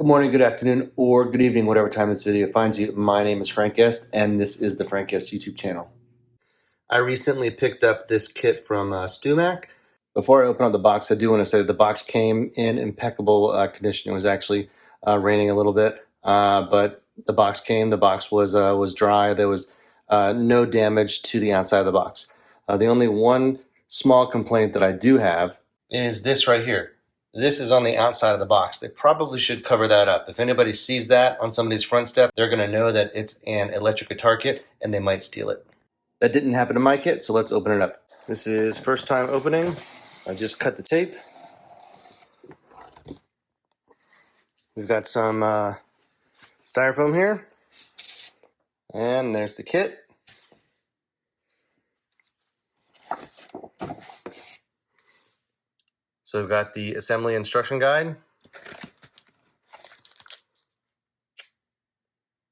Good morning, good afternoon, or good evening, whatever time this video finds you. My name is Frank Guest, and this is the Frank Guest YouTube channel. I recently picked up this kit from STEWMAC. Before I open up the box, I do want to say that the box came in impeccable condition. It was actually raining a little bit, but the box came. The box was dry. There was no damage to the outside of the box. The only one small complaint that I do have is this right here. This is on the outside of the box. They probably should cover that up. If anybody sees that on somebody's front step, they're going to know that it's an electric guitar kit and they might steal it. That didn't happen to my kit, so let's open it up. This is first time opening. I just cut the tape. We've got some styrofoam here. And there's the kit. So we've got the assembly instruction guide.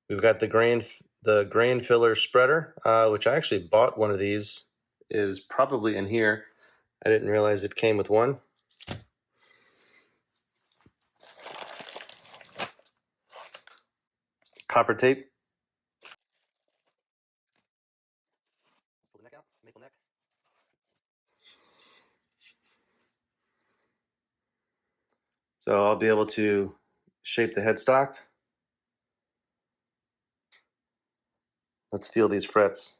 We've got the grain filler spreader, which I actually bought one of these, is probably in here. I didn't realize it came with one. Copper tape. Pull the neck out, maple neck. So I'll be able to shape the headstock. Let's feel these frets.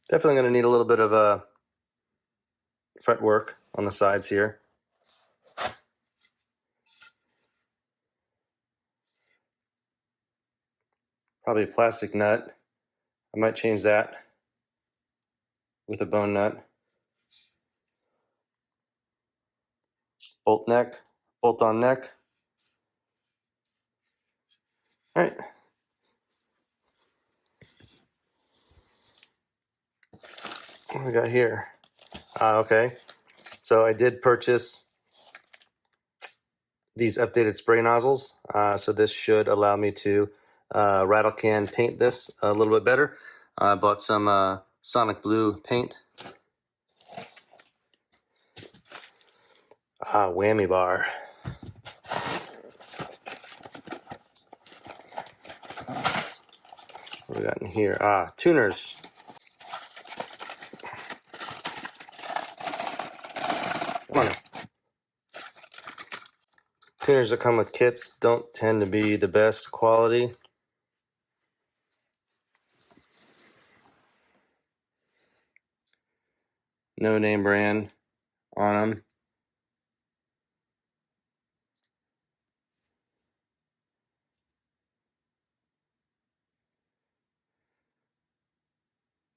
Definitely going to need a little bit of fret work on the sides here. Probably a plastic nut. I might change that with a bone nut. Bolt neck, bolt on neck. All right. What do we got here? Okay. So I did purchase these updated spray nozzles. So this should allow me to rattle can paint this a little bit better. I bought some Sonic Blue paint. Whammy bar. What do we got in here? Tuners. Come on now. Tuners that come with kits don't tend to be the best quality. No name brand on them.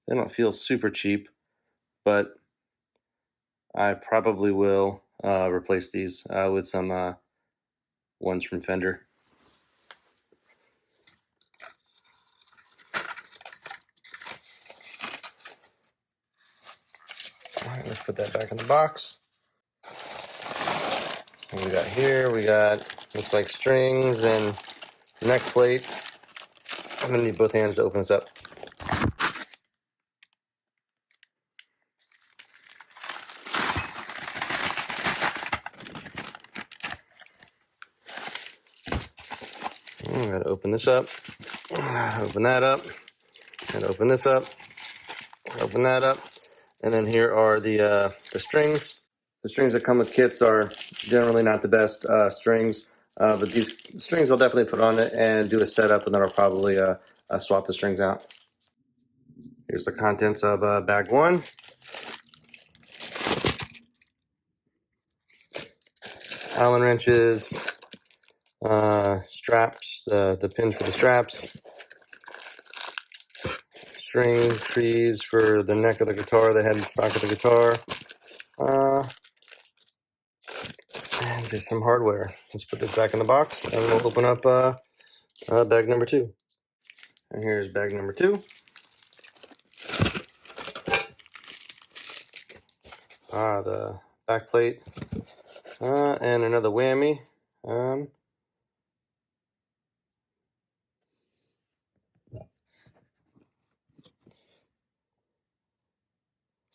They don't feel super cheap, but I probably will replace these with some ones from Fender. All right, let's put that back in the box. What we got here? We got, looks like strings and neck plate. I'm gonna need both hands to open this up. I'm gonna open this up, open that up, and open this up, open that up, and then here are the strings. The strings that come with kits are generally not the best strings, but these strings I'll definitely put on it and do a setup, and then I'll probably swap the strings out. Here's the contents of bag one. Allen wrenches, straps, the pins for the straps, string trees for the neck of the guitar, the head and stock of the guitar, and just some hardware. Let's put this back in the box and we'll open up bag number two. And here's bag number two. The back plate and another whammy.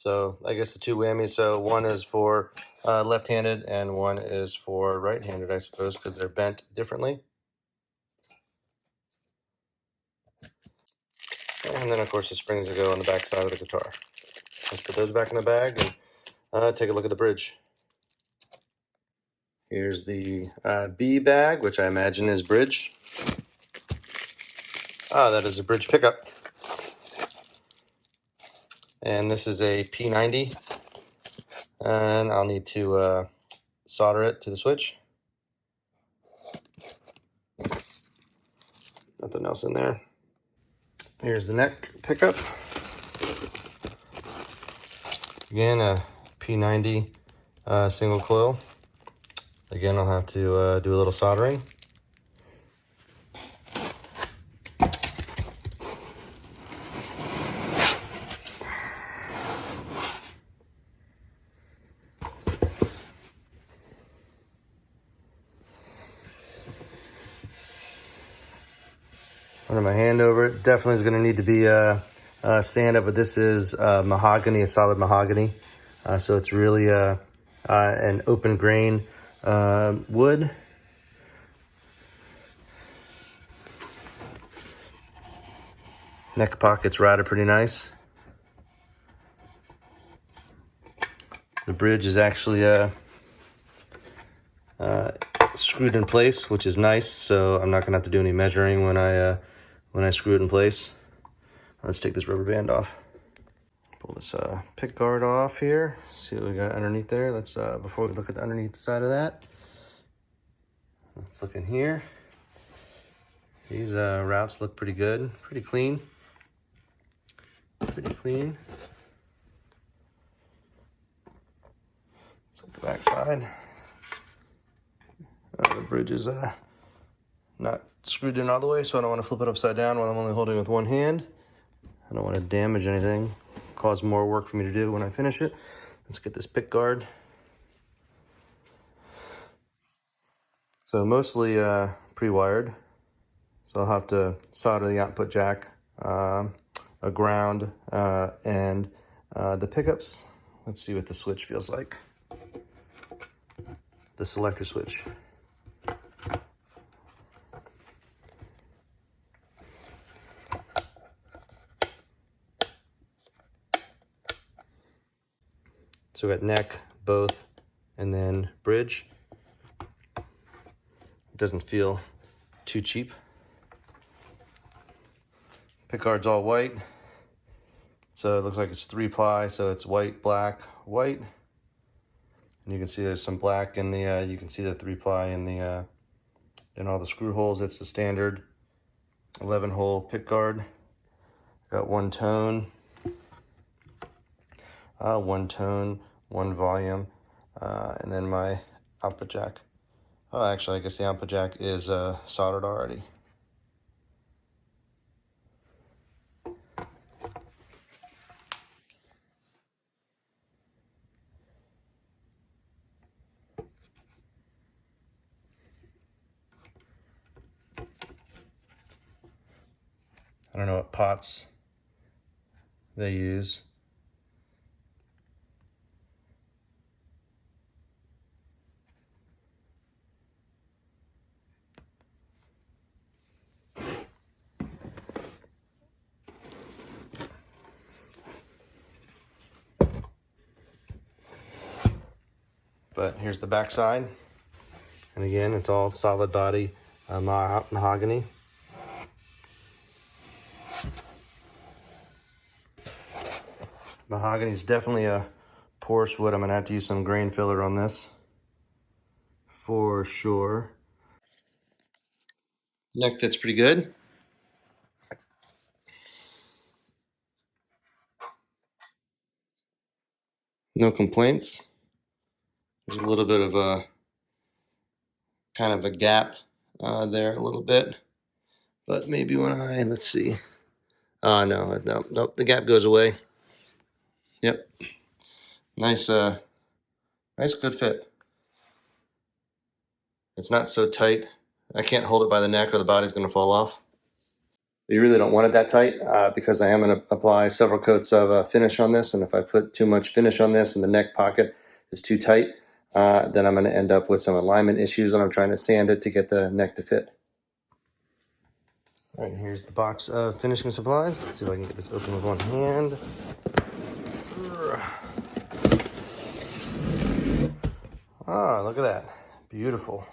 So I guess the two whammies. So one is for left-handed and one is for right-handed, I suppose, because they're bent differently. And then, of course, the springs that go on the back side of the guitar. Let's put those back in the bag and take a look at the bridge. Here's the B bag, which I imagine is bridge. That is a bridge pickup. And this is a P90. And I'll need to solder it to the switch. Nothing else in there. Here's the neck pickup. Again, a P90 single coil. Again, I'll have to do a little soldering. Running my hand over it. Definitely is going to need to be sanded, but this is mahogany, a solid mahogany. So it's really an open grain wood. Neck pockets routed pretty nice. The bridge is actually screwed in place, which is nice. So I'm not going to have to do any measuring when I screw it in place. Let's take this rubber band off. Pull this pick guard off here. See what we got underneath there. Let's before we look at the underneath side of that, let's look in here. These routes look pretty good, pretty clean. Pretty clean. Let's look at the back side. The bridge is not screwed in all the way, so I don't want to flip it upside down while I'm only holding it with one hand. I don't want to damage anything, cause more work for me to do when I finish it. Let's get this pick guard. So mostly pre-wired. So I'll have to solder the output jack, a ground, and the pickups. Let's see what the switch feels like. The selector switch. So we got neck, both, and then bridge. It doesn't feel too cheap. Pickguard's all white. So it looks like it's 3-ply, so it's white, black, white. And you can see there's some black in the, you can see the 3-ply in the, in all the screw holes. It's the standard 11-hole pickguard. Got one tone, one volume, and then my output jack. Oh, actually, I guess the output jack is soldered already. I don't know what pots they use. But here's the back side. And again, it's all solid body mahogany. Mahogany is definitely a porous wood. I'm gonna have to use some grain filler on this for sure. Neck fits pretty good. No complaints. There's a little bit of a kind of a gap there a little bit, but maybe when let's see. No, the gap goes away. Yep. Nice, nice good fit. It's not so tight. I can't hold it by the neck or the body's gonna fall off. But you really don't want it that tight because I am going to apply several coats of finish on this, and if I put too much finish on this and the neck pocket is too tight, then I'm going to end up with some alignment issues when I'm trying to sand it to get the neck to fit. All right, here's the box of finishing supplies. Let's see if I can get this open with one hand. Ah, look at that. Beautiful.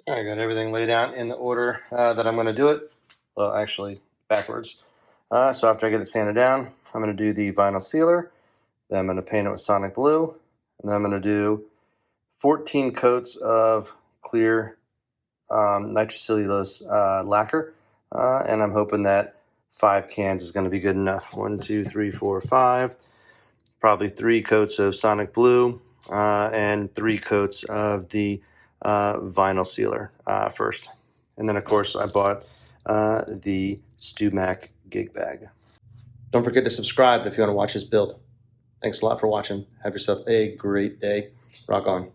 All right, got everything laid out in the order that I'm going to do it. Well, actually, backwards. So after I get it sanded down, I'm going to do the vinyl sealer. Then I'm going to paint it with Sonic Blue. And then I'm going to do 14 coats of clear nitrocellulose lacquer. And I'm hoping that 5 cans is going to be good enough. 1, 2, 3, 4, 5. Probably 3 coats of Sonic Blue and 3 coats of the vinyl sealer first. And then, of course, I bought the STEWMAC gig bag. Don't forget to subscribe if you want to watch this build. Thanks a lot for watching. Have yourself a great day. Rock on.